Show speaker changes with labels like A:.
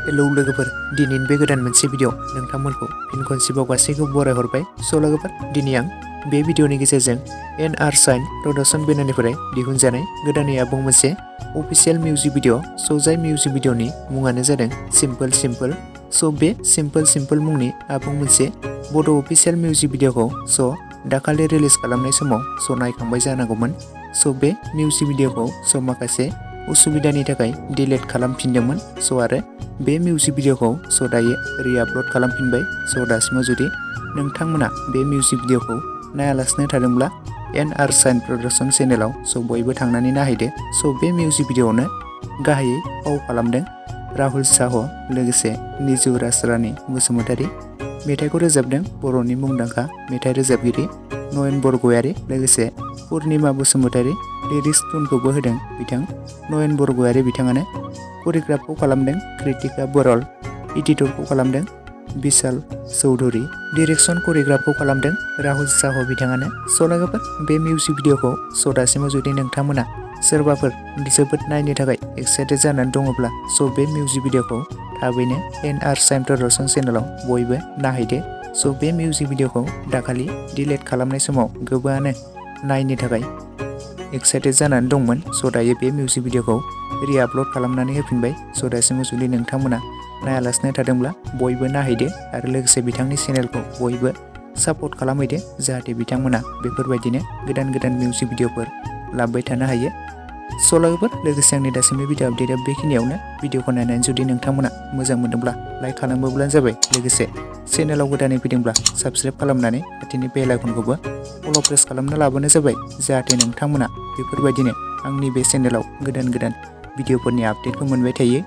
A: Hello लोगोफोर, दिनैनि बे गोदान मोनसे भिडिअ नोंथांमोनखौ फिन खनसेबाव गासैखौबो बरायहरबाय। लोगोफोर, दिनै आं बे भिडिअनि गेजेरजों एनआर साइन प्रडाक्शन बेनारनिफ्राय दिहुनजानाय गोदानै आबुं मोनसे अफिसियेल मिउजिक भिडिअ। जाय मिउजिक भिडिअनि मुङानो जादों सिम्पोल सिम्पोल। बे सिम्पोल मुंनि आबुं मोनसे बड' अफिसियेल मिउजिक भिडिअखौ दाखालि रिलिज खालामनाय समाव नायखांबाय जानांगौमोन। बे मिउजिक भिडिअखौ माखासे उसुबिदानि थाखाय डिलीट खालामफिनदोंमोन। आरो बे मिउजिक भिडिअखौ दायो रि-आपल'ड खालामफिनबाय। दासिमाव जुदि नोंथांमोना बे मिउजिक भिडिअखौ नायालासिनो थादोंब्ला एनआर साइन प्रडाक्शन चेनेलाव बयबो थांनानै नायहैदो। बे मिउजिक भिडिअआवनो गाहायै फाव खालामदों राहुल साह, लोगोसे निजु राजरानी बसुमतारी। मेथाइखौ रोजाबदों बर'नि मुंदांखा मेथाइ रोजाबगिरि नयन बरगयारी, लोगोसे पुर्णिमा बसुमतारी। लिरिक्स टुनखौबो होदों बिथां नयन बरगयारी बिथाङानो। करिय'ग्राफखौ खालामदों कृतिका बरल, एडिटरखौ खालामदों बिशाल चौधुरी, डिरेक्सन करिय'ग्राफखौ खालामदों राहुल साह बिथाङानो। लोगोफोर, बे मिउजिक भिडिअखौ दासिमाव जुदि नोंथांमोना सोरबाफोर जोबोद नायनो थाखाय एक्साइटेड जानानै दङब्ला बे मिउजिक भिडिअखौ थाबैनो एनआर साइन प्रडाक्शन चेनेलाव बयबो नायहैदो। बे मिउजिक भिडिअखौ दाखालि डिलीट खालामनाय समाव गोबाङानो नायनो थाखाय एक्साइटेड जानानै दंमोन। दायो बे मिउजिक भिडिअखौ रि-आपल'ड खालामनानै होफिनबाय। दासिमाव जुदि नोंथांमोना नायालासिनो थादोंब्ला बयबो नायहैदो आरो लोगोसे बिथांनि चेनेलखौ बयबो सापर्ट खालामहैदो, जाहाथे बिथांमोना बेफोरबायदिनो गोदान मिउजिक भिडिअफोर लाबोबाय थानो हायो। लोगोफोर, लोगोसे आंनि दासिमनि भिडिअ आपडेटआ बेखिनियावनो। भिडिअखौ नायनानै जुदि नोंथांमोना मोजां मोनदोंब्ला लाइक खालामोब्लानो जाबाय। लोगोसे चेनेलाव गोदानै फैदोंब्ला साबस्क्राइब खालामनानै खाथिनि बेल आइकनखौबो अल प्रेस खालामना लाबानो जाबाय, जाहाथे नोंथांमोना बेफोरबायदिनो आंनि बे चेनेलाव गोदान भिडिअफोरनि आपडेटखौ मोनबाय थायो।